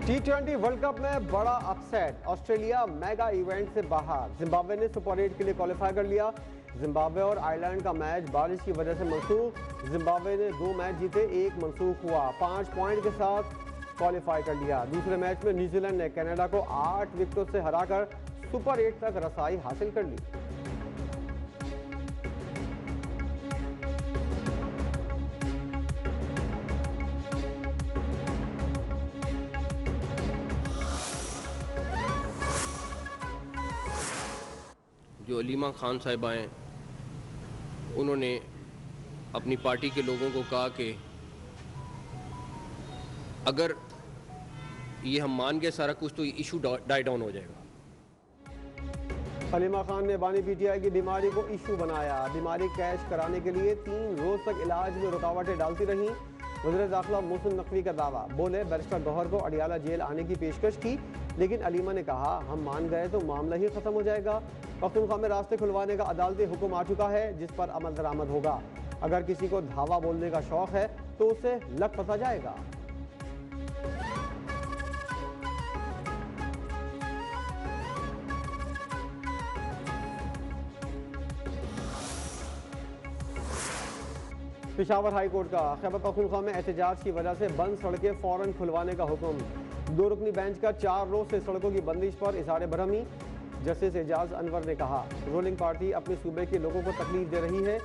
T20 world cup में बड़ा upset, Australia mega event से बाहर। जिम्बाब्वे ने सुपर 8 के लिए क्वालिफाई कर लिया। जिम्बाब्वे और आयरलैंड का मैच बारिश की वजह से मनसूख। जिम्बाब्वे ने 2 मैच जीते, 1 मनसूख हुआ। 5 पॉइंट के साथ क्वालिफाई कर लिया। दूसरे मैच में न्यूजीलैंड ने कनाडा को 8 विकेटों से हराकर सुपर 8 तक रसाई हासिल कर ली। जो अलीमा खान साहिबा हैं, उन्होंने अपनी पार्टी के लोगों को कहा कि अगर ये हम मान गए सारा कुछ तो इशू डाई डाउन हो जाएगा। अलीमा खान ने बानी पीटीआई की बीमारी को इशू बनाया। बीमारी कैश कराने के लिए 3 रोज तक इलाज में रुकावटें डालती रहीं। वज़ीर दाखिला मोहसिन नकवी का दावा, बोले बैरिस्टर गौहर को अडियाला जेल आने की पेशकश की, लेकिन अलीमा ने कहा हम मान गए तो मामला ही खत्म हो जाएगा। पख्तूनख्वा में रास्ते खुलवाने का अदालती हुक्म आ चुका है, जिस पर अमल दरामद होगा। अगर किसी को धावा बोलने का शौक है तो उसे लग फंसा जाएगा। पेशावर हाई कोर्ट का खैबर पख्तूनख्वा में एहतजाज की वजह से बंद सड़कें फौरन खुलवाने का हुक्म। 2 रुकनी बेंच का 4 रोज से सड़कों की बंदिश पर इजहार बरहमी। जस्टिस एजाज अनवर ने कहा, रूलिंग पार्टी अपने सूबे के लोगों को तकलीफ दे रही है,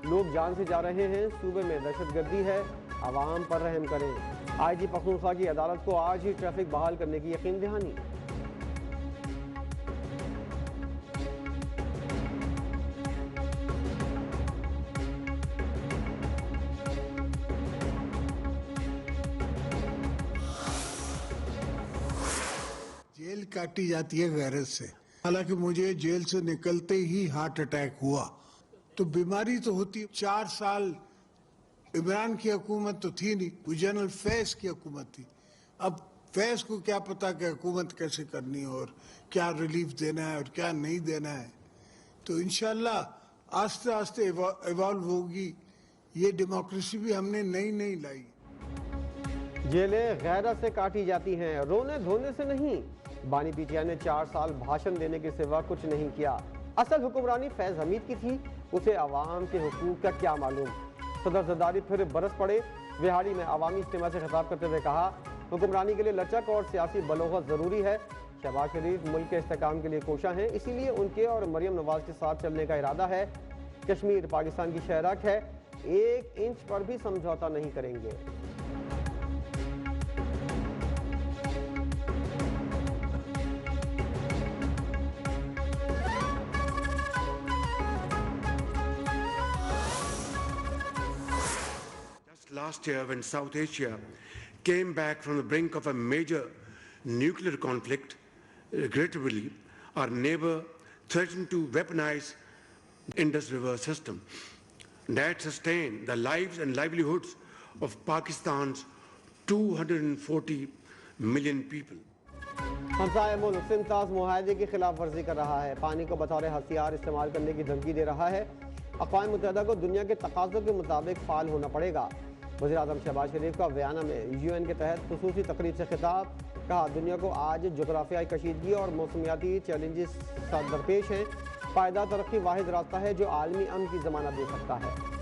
लोग जान से जा रहे हैं, सूबे में दहशतगर्दी है, आवाम पर रहम करें। आईजी पख्तूनख्वा की अदालत को आज ही ट्रैफिक बहाल करने की यकीन दहानी। जेल काटी जाती है गैरत से। हालांकि मुझे जेल से निकलते ही हार्ट अटैक हुआ, तो बीमारी तो होती। 4 साल इमरान की हुकूमत तो थी नहीं, वो जनरल फैज की हुकूमत थी। अब फैज को क्या पता कि हुकूमत कैसे करनी है और क्या रिलीफ देना है और क्या नहीं देना है। तो इंशाल्लाह आस्ते आस्ते इवॉल्व होगी। ये डेमोक्रेसी भी हमने नई लाई। जेलें गैरत से काटी जाती हैं, रोने धोने से नहीं। बानी पीटीआई ने 4 साल भाषण देने के सिवा कुछ नहीं किया। असल हुक्मरानी फैज हमीद की थी, उसे अवाम के हुकूक का क्या मालूम। सदर जरदारी फिर बरस पड़े। बिहारी में अवामी इज्तिमा से खिताब करते हुए कहा, हुक्मरानी के लिए लचक और सियासी बलोगत ज़रूरी है। शहबाज शरीफ मुल्क के इस्तेकाम के लिए कोशा हैं, इसीलिए उनके और मरियम नवाज के साथ चलने का इरादा है। कश्मीर पाकिस्तान की शहरक है, 1 इंच पर भी समझौता नहीं करेंगे। Last year, when South Asia came back from the brink of a major nuclear conflict, regrettably, our neighbor threatened to weaponize Indus River system that sustained the lives and livelihoods of Pakistan's 240 million people. हमसाया मुल्क सिंताज मुआहदे की खिलाफ वर्जी कर रहा है, पानी को बतौर हथियार इस्तेमाल करने की धमकी दे रहा है। अक़वाम मुत्तहिदा को दुनिया के तकाज़ों के मुताबिक फ़ाल होना पड़ेगा। वज़ीर आज़म शहबाज शरीफ का बयाना में यूएन के तहत ख़ुसूसी तकरीब से खिताब। कहा, दुनिया को आज जोग्राफियाई कशीदगी और मौसमियाती चैलेंजेस दरपेश हैं। पायदार तरक्की वाहिद रास्ता है जो आलमी अमन की ज़मानत दे सकता है।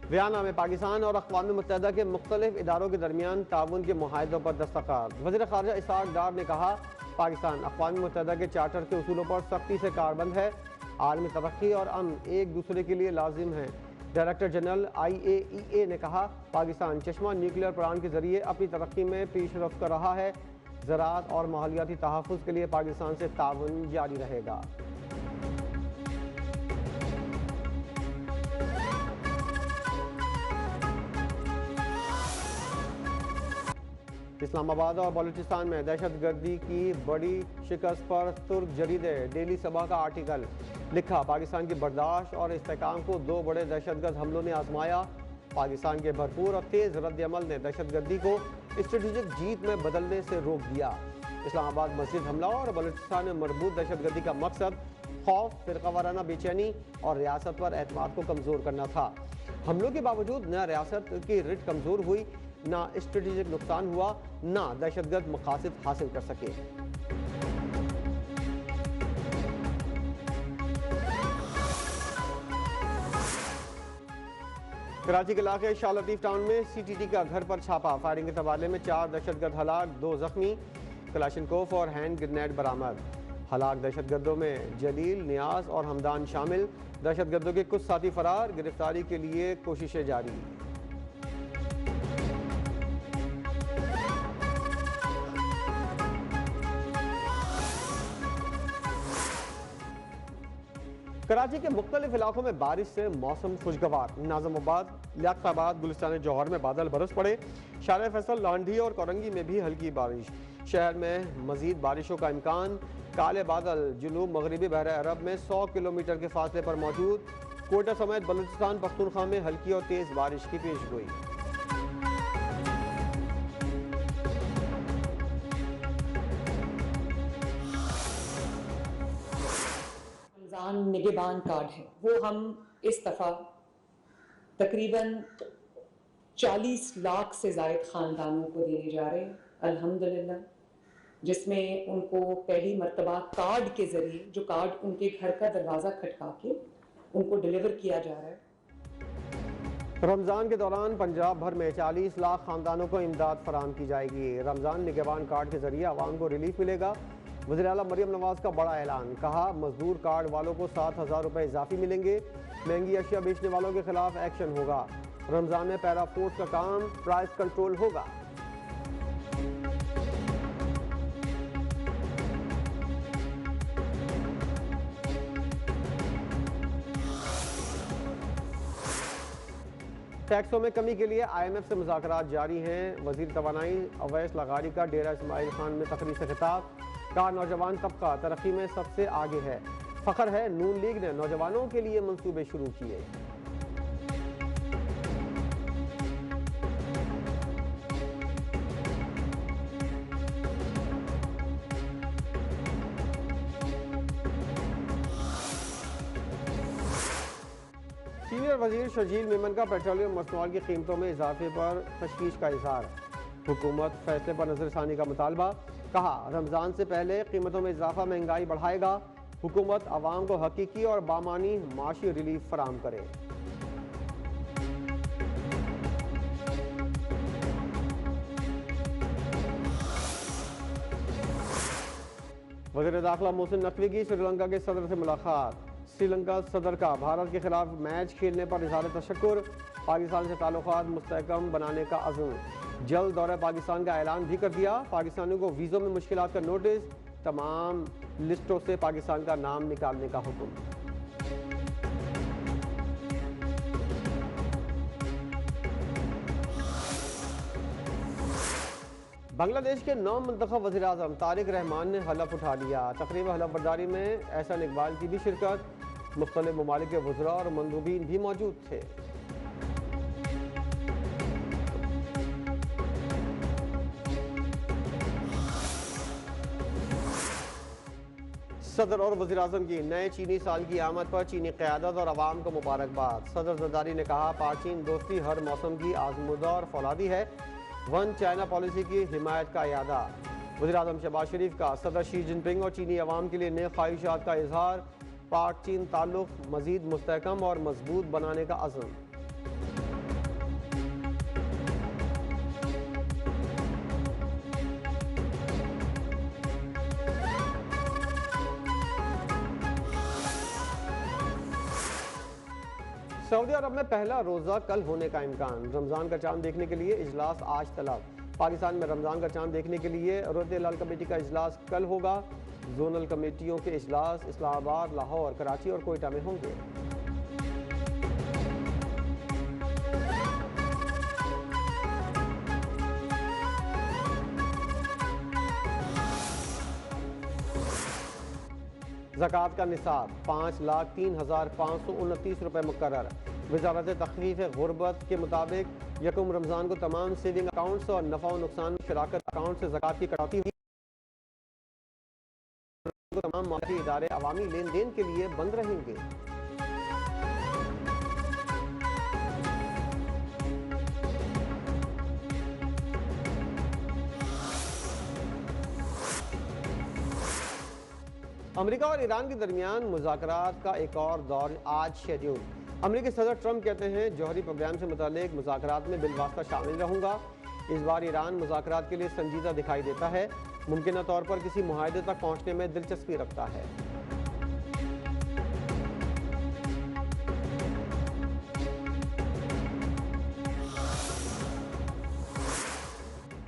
बयाना में पाकिस्तान और अक़वाम मुत्तहिदा के मुख्तलिफ इदारों के दरमियान ताउन के मुआहदों पर दस्तखत। वज़ीर ख़ारिजा इसहाक़ डार ने कहा, पाकिस्तान अक़वाम मुत्तहिदा के चार्टर के उसूलों पर सख्ती से कारबंद है। आलमी तरक्की और अमन एक दूसरे के लिए लाजिम है। डायरेक्टर जनरल IAEA ने कहा, पाकिस्तान चश्मा न्यूक्लियर प्लांट के जरिए अपनी तरक्की में पेशरफ्त कर रहा है। ज़राअत और माहौलियाती तहफ़्फ़ुज़ के लिए पाकिस्तान से ताउन जारी रहेगा। इस्लामाबाद और बलूचिस्तान में दहशतगर्दी की बड़ी शिकस्त पर तुर्क जरीदे डेली सबा का आर्टिकल लिखा, पाकिस्तान की बर्दाश्त और इस्तेकाम को 2 बड़े दहशतगर्द हमलों ने आजमाया। पाकिस्तान के भरपूर और तेज रद्द अमल ने दहशतगर्दी को स्ट्रेटेजिक जीत में बदलने से रोक दिया। इस्लामाबाद मस्जिद हमला और बलूचिस्तान में मरबूत दहशतगर्दी का मकसद खौफ, फिरकावाराना बेचैनी और रियासत पर एतमाद को कमज़ोर करना था। हमलों के बावजूद न रियासत की रिट कमज़ोर हुई, न स्ट्रेटेजिक नुकसान हुआ, न दहशतगर्द मकासद हासिल कर सके। कराची के इलाके शाह लतीफ टाउन में CTT का घर पर छापा, फायरिंग के तबादले में 4 दहशतगर्द हलाक, 2 जख्मी, कलाशनकोफ और हैंड ग्रेनेड बरामद। हलाक दहशतगर्दों में जलील, नियाज और हमदान शामिल। दहशतगर्दों के कुछ साथी फरार, गिरफ्तारी के लिए कोशिशें जारी। कराची के मुख्तलिफ इलाकों में बारिश से मौसम खुशगवार। नाज़िमाबाद, लियाकताबाद, गुलिस्तान जौहर में बादल बरस पड़े। शार फैसल, लांढी और कोरंगी में भी हल्की बारिश। शहर में मजीद बारिशों का इम्कान। काले बादल जुनूब मगरबी बहर अरब में 100 किलोमीटर के फासले पर मौजूद। कोयटा समेत बलूचिस्तान पख्तूनख्वा में हल्की और तेज़ बारिश की पेशगोई। रमज़ान निगहबान कार्ड है, वो हम इस दफ़ा तकरीबन 40 लाख से ज़ायद ख़ानदानों को देने जा रहे हैं अल्हम्दुलिल्लाह, जिसमें उनको पहली मर्तबा कार्ड के ज़रिए, जो कार्ड उनके घर का दरवाज़ा खटका के उनको डिलीवर किया जा रहा है। रमज़ान के दौरान पंजाब भर में 40 लाख ख़ानदानों को इमदाद फराहम की जाएगी। रमज़ान निगहबान कार्ड के ज़रिए आवाम को रिलीफ मिलेगा। वज़ीर आला मरियम नवाज़ का बड़ा ऐलान, कहा मजदूर कार्ड वालों को 7,000 रुपये इजाफी मिलेंगे। महंगी अशिया बेचने वालों के खिलाफ एक्शन होगा। रमज़ान में पैरा फोर्स का काम, प्राइस कंट्रोल होगा। टैक्सों में कमी के लिए IMF से मुज़ाकरात जारी हैं। वज़ीर तवानाई अवैस लगारी का डेरा इस्माइल खान में तकरीर से खिताब, कहा नौजवान तबका तरक्की में सबसे आगे है। फ़ख्र है नून लीग ने नौजवानों के लिए मंसूबे शुरू किए। सीनियर वजीर शर्जील मेमन का पेट्रोलियम मसनूआत की कीमतों में इजाफे पर तशवीश का इजहार। हुकूमत फैसले पर नजरसानी का मुतालबा, कहा रमज़ान से पहले कीमतों में इजाफा महंगाई बढ़ाएगा। हुकूमत आवाम को हकीकी और बामानी माशी रिलीफ फराहम करे। वज़ीर दाखिला मोहसिन नकवी की श्रीलंका के सदर से मुलाकात। श्रीलंका सदर का भारत के खिलाफ मैच खेलने पर इज़हार तशक्कुर। पाकिस्तान से ताल्लुकात मुस्तहकम बनाने का अज़्म। जल्द दौरे पाकिस्तान का ऐलान भी कर दिया। पाकिस्तानियों को वीज़ों में मुश्किलात का नोटिस। तमाम लिस्टों से पाकिस्तान का नाम निकालने का हुक्म। बांग्लादेश के नौ मुंतखब वज़ीर आज़म तारिक रहमान ने हलफ उठा लिया। तकरीब हलफ बर्दारी में एहसान इकबाल की भी शिरकत। मुख्तलिफ ममालिक के वज़रा और मंदूबीन भी मौजूद थे। सदर और वज़ीर आज़म की नए चीनी साल की आमद पर चीनी क़यादत और अवाम को मुबारकबाद। सदर जरदारी ने कहा पाक चीन दोस्ती हर मौसम की आजमुदा और फौलादी है। वन चाइना पॉलिसी की हिमायत का इयादा। वज़ीर आज़म शहबाज शरीफ का सदर शी जिनपिंग और चीनी अवाम के लिए नए ख्वाहिशात का इजहार। पाक चीन ताल्लुक मज़ीद मुस्तहकम और मजबूत बनाने का अज़्म। सऊदी अरब में पहला रोज़ा कल होने का इम्कान। रमज़ान का चांद देखने के लिए इजलास आज तलब। पाकिस्तान में रमज़ान का चांद देखने के लिए रोज़े लाल कमेटी का इजलास कल होगा। जोनल कमेटियों के इजलास इस्लामाबाद, लाहौर, कराची और कोयटा में होंगे। ज़कात का निसाब 5,03,529 रुपये मुकर्रर। वजारत तख़फीफ़ गुर्बत के मुताबिक यकम रमज़ान को तमाम सेविंग अकाउंट्स और नफ़ा व नुकसान शराकत अकाउंट से ज़कात की कटौती हुई। तमाम माली इदारे अवामी लेन देन के लिए बंद रहेंगे। अमेरिका और ईरान के दरमियान मुज़ाकरात का एक और दौर आज शेड्यूल। अमेरिकी सदर ट्रंप कहते हैं जौहरी प्रोग्राम से मुतालिक मुज़ाकरात में बिलवास्ता शामिल रहूंगा। इस बार ईरान मुज़ाकरात के लिए संजीदा दिखाई देता है, मुमकिन तौर पर किसी मुआहदे तक पहुंचने में दिलचस्पी रखता है।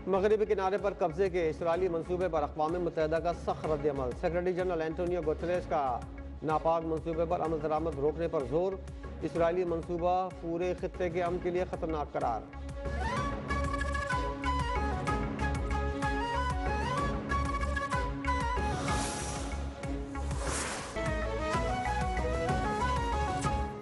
मगरबी किनारे पर कब्जे के इसराइली मंसूबे पर अक़वाम मुत्तहिदा का सख्त रद्द-ए-अमल। सेक्रेटरी जनरल एंटोनियो गुतेरेस का नापाक मंसूबे पर अमल दरामद रोकने पर जोर। इसराइली मंसूबा पूरे खित्ते के अमन के लिए खतरनाक करार।